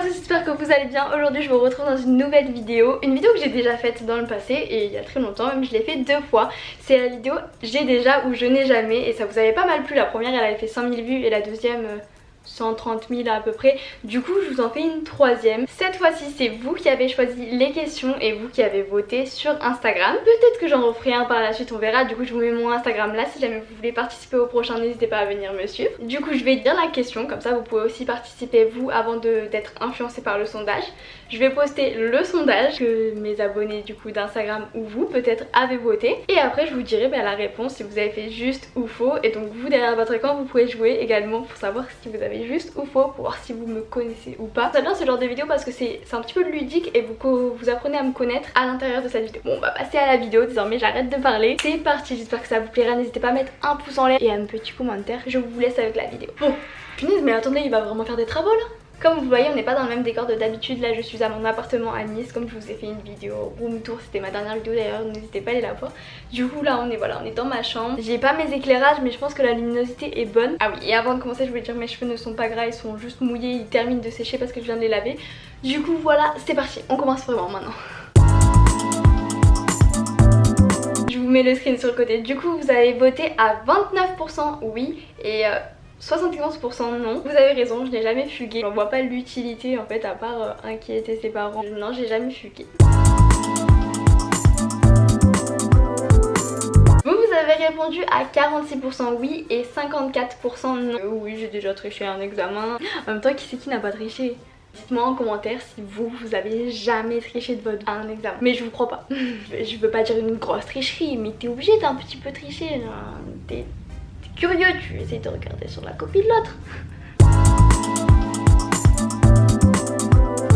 à tous, j'espère que vous allez bien. Aujourd'hui je vous retrouve dans une nouvelle vidéo. Une vidéo que j'ai déjà faite dans le passé et il y a très longtemps, même je l'ai fait 2 fois. C'est la vidéo j'ai déjà ou je n'ai jamais et ça vous avait pas mal plu. La première elle avait fait 5000 vues et la deuxième 130 000 à peu près. Du coup je vous en fais une troisième. Cette fois-ci c'est vous qui avez choisi les questions et vous qui avez voté sur Instagram. Peut-être que j'en referai un par la suite, on verra. Du coup je vous mets mon Instagram là, si jamais vous voulez participer au prochain n'hésitez pas à venir me suivre. Du coup je vais dire la question, comme ça vous pouvez aussi participer vous avant d'être influencé par le sondage. Je vais poster le sondage que mes abonnés du coup d'Instagram ou vous peut-être avez voté. Et après je vous dirai la réponse si vous avez fait juste ou faux. Et donc vous derrière votre écran vous pouvez jouer également pour savoir si vous avez juste ou faux, pour voir si vous me connaissez ou pas. J'aime bien ce genre de vidéo parce que c'est un petit peu ludique et vous apprenez à me connaître à l'intérieur de cette vidéo. Bon on va passer à la vidéo, désormais j'arrête de parler. C'est parti, j'espère que ça vous plaira, n'hésitez pas à mettre un pouce en l'air et un petit commentaire. Je vous laisse avec la vidéo. Bon, punaise mais attendez, il va vraiment faire des travaux là. Comme vous voyez on n'est pas dans le même décor de d'habitude, là je suis à mon appartement à Nice, comme je vous ai fait une vidéo room tour, c'était ma dernière vidéo d'ailleurs, n'hésitez pas à aller la voir. Du coup là on est dans ma chambre, j'ai pas mes éclairages mais je pense que la luminosité est bonne. Ah oui, et avant de commencer je voulais dire mes cheveux ne sont pas gras, ils sont juste mouillés, ils terminent de sécher parce que je viens de les laver. Du coup voilà, c'est parti, on commence vraiment maintenant. Je vous mets le screen sur le côté. Du coup vous avez voté à 29% oui et 71% non. Vous avez raison, je n'ai jamais fugué. J'en vois pas l'utilité en fait à part inquiéter ses parents. Non, j'ai jamais fugué. Vous avez répondu à 46% oui et 54% non. Oui, j'ai déjà triché un examen. En même temps, qui c'est qui n'a pas triché? Dites-moi en commentaire si vous avez jamais triché de votre vie à un examen. Mais je vous crois pas. Je veux pas dire une grosse tricherie, mais t'es obligé d'un petit peu tricher. T'es curieux, tu essayes de regarder sur la copie de l'autre.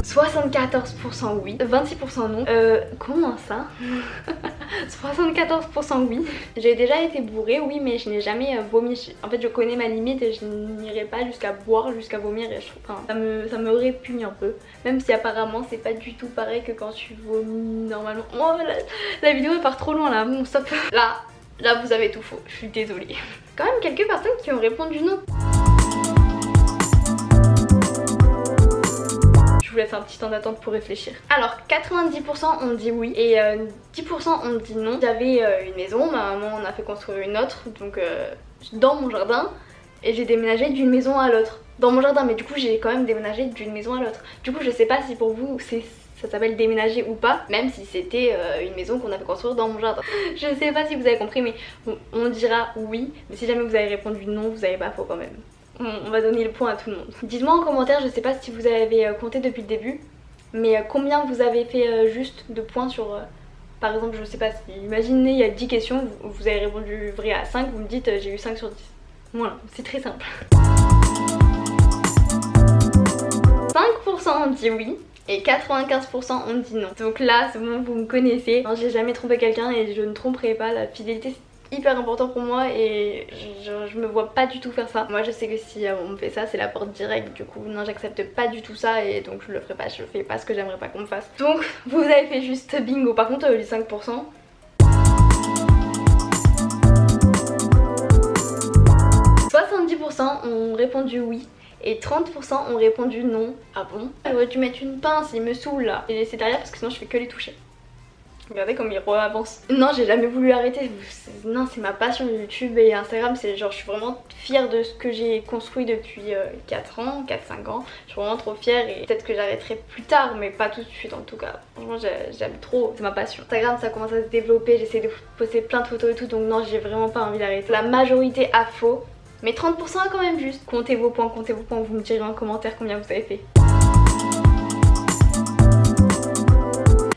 74% oui, 26% non. Comment ça? 74% oui. J'ai déjà été bourrée, oui, mais je n'ai jamais vomi. En fait, je connais ma limite et je n'irai pas jusqu'à boire, jusqu'à vomir. Et ça me répugne un peu. Même si apparemment, c'est pas du tout pareil que quand tu vomis normalement. Oh, la vidéo elle part trop loin là. Bon, stop. Là, vous avez tout faux. Je suis désolée. Quand même quelques personnes qui ont répondu non. Je vous laisse un petit temps d'attente pour réfléchir. Alors 90% ont dit oui et 10% ont dit non. J'avais une maison, ma maman en a fait construire une autre donc dans mon jardin et j'ai déménagé d'une maison à l'autre. Dans mon jardin, mais du coup j'ai quand même déménagé d'une maison à l'autre. Du coup je sais pas si pour vous ça s'appelle déménager ou pas, même si c'était une maison qu'on a fait construire dans mon jardin. Je sais pas si vous avez compris mais on dira oui, mais si jamais vous avez répondu non vous avez pas faux quand même. On va donner le point à tout le monde. Dites-moi en commentaire, je sais pas si vous avez compté depuis le début, mais combien vous avez fait juste de points sur... par exemple, je sais pas, si imaginez il y a 10 questions, vous avez répondu vrai à 5, vous me dites j'ai eu 5 sur 10. Voilà, c'est très simple. 5% ont dit oui et 95% ont dit non. Donc là, c'est bon, vous me connaissez. J'ai jamais trompé quelqu'un et je ne tromperai pas. La fidélité c'est hyper important pour moi et je me vois pas du tout faire ça. Moi je sais que si on me fait ça c'est la porte directe, du coup non j'accepte pas du tout ça et donc je le ferai pas, je fais pas ce que j'aimerais pas qu'on me fasse. Donc vous avez fait juste bingo. Par contre les 5%, 70% ont répondu oui et 30% ont répondu non. Ah bon? J'aurais dû mettre une pince, il me saoule là. Et laisser derrière parce que sinon je fais que les toucher. Regardez comme il avance. Non, j'ai jamais voulu arrêter. Non, c'est ma passion YouTube et Instagram. C'est genre, je suis vraiment fière de ce que j'ai construit depuis 4 ans, 4-5 ans. Je suis vraiment trop fière et peut-être que j'arrêterai plus tard, mais pas tout de suite en tout cas. Franchement, j'aime trop. C'est ma passion. Instagram, ça commence à se développer. J'essaie de poster plein de photos et tout. Donc non, j'ai vraiment pas envie d'arrêter. La majorité a faux, mais 30% a quand même juste. Comptez vos points, comptez vos points. Vous me direz en commentaire combien vous avez fait.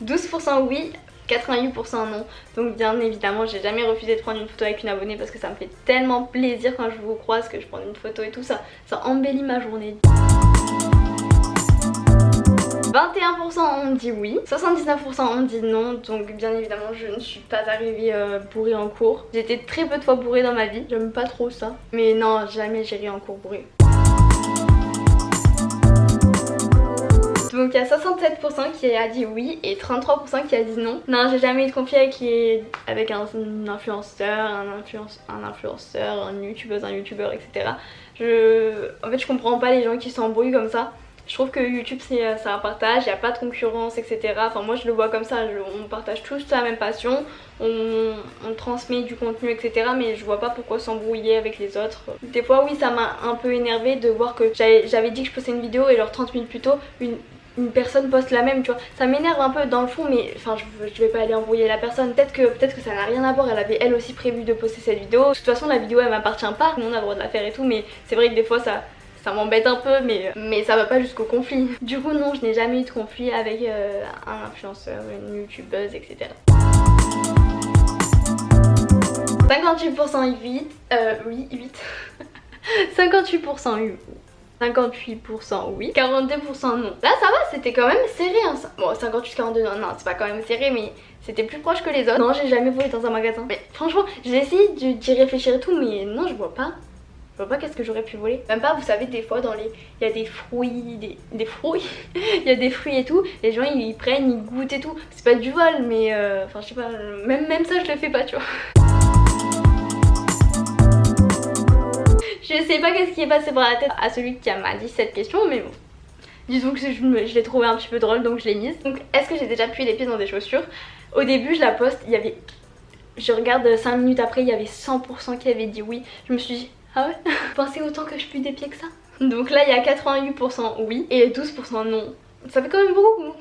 12% oui, 88% non, donc bien évidemment j'ai jamais refusé de prendre une photo avec une abonnée parce que ça me fait tellement plaisir quand je vous croise que je prends une photo et tout ça, ça embellit ma journée. 21% ont dit oui, 79% ont dit non, donc bien évidemment je ne suis pas arrivée bourrée en cours. J'ai été très peu de fois bourrée dans ma vie, j'aime pas trop ça, mais non jamais j'irai en cours bourrée. Donc il y a 67% qui a dit oui et 33% qui a dit non. Non, j'ai jamais eu de conflit avec un influenceur, une youtubeuse, un youtubeur, etc. En fait je comprends pas les gens qui s'embrouillent comme ça. Je trouve que YouTube c'est un partage, il n'y a pas de concurrence, etc. Enfin moi je le vois comme ça, on partage tous la même passion, on transmet du contenu, etc. Mais je vois pas pourquoi s'embrouiller avec les autres. Des fois oui, ça m'a un peu énervé de voir que j'avais dit que je postais une vidéo et genre 30 minutes plus tôt une personne poste la même, tu vois. Ça m'énerve un peu dans le fond, mais enfin je vais pas aller embrouiller la personne. Peut-être que ça n'a rien à voir, elle avait elle aussi prévu de poster cette vidéo. De toute façon la vidéo elle m'appartient pas, tout le monde a le droit de la faire et tout, mais c'est vrai que des fois ça m'embête un peu, mais ça va pas jusqu'au conflit. Du coup non, je n'ai jamais eu de conflit avec un influenceur, une youtubeuse, etc. 58% 8, oui 8 58% 8, 58% oui, 42% non. Là ça va, c'était quand même serré hein. Bon 58-42 non, c'est pas quand même serré, mais c'était plus proche que les autres. Non, j'ai jamais volé dans un magasin. Mais franchement, j'ai essayé d'y réfléchir et tout, mais non, je vois pas. Je vois pas qu'est-ce que j'aurais pu voler. Même pas, vous savez, des fois dans les... Il y a des fruits, des fruits. Il y a des fruits et tout. Les gens ils prennent, ils goûtent et tout. C'est pas du vol, mais enfin je sais pas, même ça je le fais pas, tu vois. Je sais pas qu'est-ce qui est passé par la tête à celui qui m'a dit cette question, mais bon. Disons que je l'ai trouvé un petit peu drôle, donc je l'ai mise. Donc est-ce que j'ai déjà pu les pieds dans des chaussures? Au début je la poste, il y avait... Je regarde 5 minutes après, il y avait 100% qui avait dit oui. Je me suis dit, ah ouais? Vous pensez autant que je pue des pieds que ça? Donc là il y a 88% oui et 12% non. Ça fait quand même beaucoup.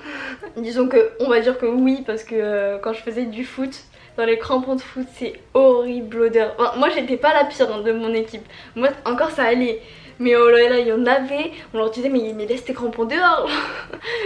Disons que on va dire que oui, parce que quand je faisais du foot, dans les crampons de foot, c'est horrible l'odeur. Enfin, moi j'étais pas la pire hein, de mon équipe. Moi encore ça allait. Mais oh là là, il y en avait, on leur disait mais laisse tes crampons dehors.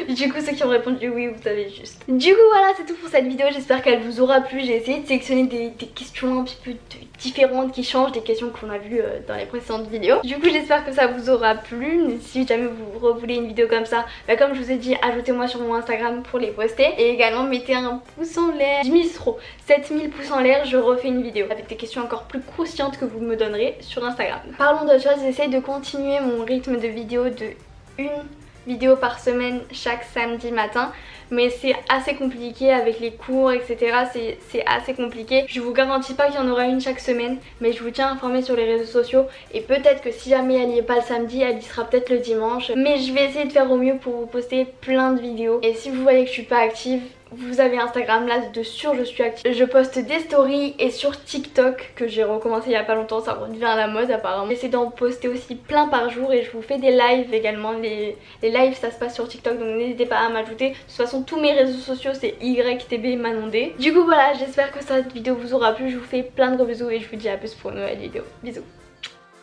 Du coup ceux qui ont répondu oui, vous savez juste. Du coup voilà, c'est tout pour cette vidéo, j'espère qu'elle vous aura plu. J'ai essayé de sélectionner des questions un petit peu différentes qui changent des questions qu'on a vues dans les précédentes vidéos. Du coup j'espère que ça vous aura plu. Si jamais vous voulez une vidéo comme ça, bah, comme je vous ai dit, ajoutez-moi sur mon Instagram pour les poster. Et également mettez un pouce en l'air. 10 000 trop, 7000 pouces en l'air, je refais une vidéo avec des questions encore plus croustillantes que vous me donnerez sur Instagram. Parlons d'autre chose, j'essaye de continuer mon rythme de vidéo de une vidéo par semaine chaque samedi matin, mais c'est assez compliqué avec les cours, etc. C'est assez compliqué. Je vous garantis pas qu'il y en aura une chaque semaine, mais je vous tiens informé sur les réseaux sociaux et peut-être que si jamais elle n'y est pas le samedi, elle y sera peut-être le dimanche, mais je vais essayer de faire au mieux pour vous poster plein de vidéos. Et si vous voyez que je suis pas active, vous avez Instagram, là de sûr je suis active. Je poste des stories et sur TikTok que j'ai recommencé il y a pas longtemps, ça redevient à la mode apparemment. J'essaie d'en poster aussi plein par jour et je vous fais des lives également. Les lives ça se passe sur TikTok, donc n'hésitez pas à m'ajouter. De toute façon tous mes réseaux sociaux c'est YTB Manondé. Du coup voilà, j'espère que cette vidéo vous aura plu, je vous fais plein de gros bisous et je vous dis à plus pour une nouvelle vidéo. Bisous.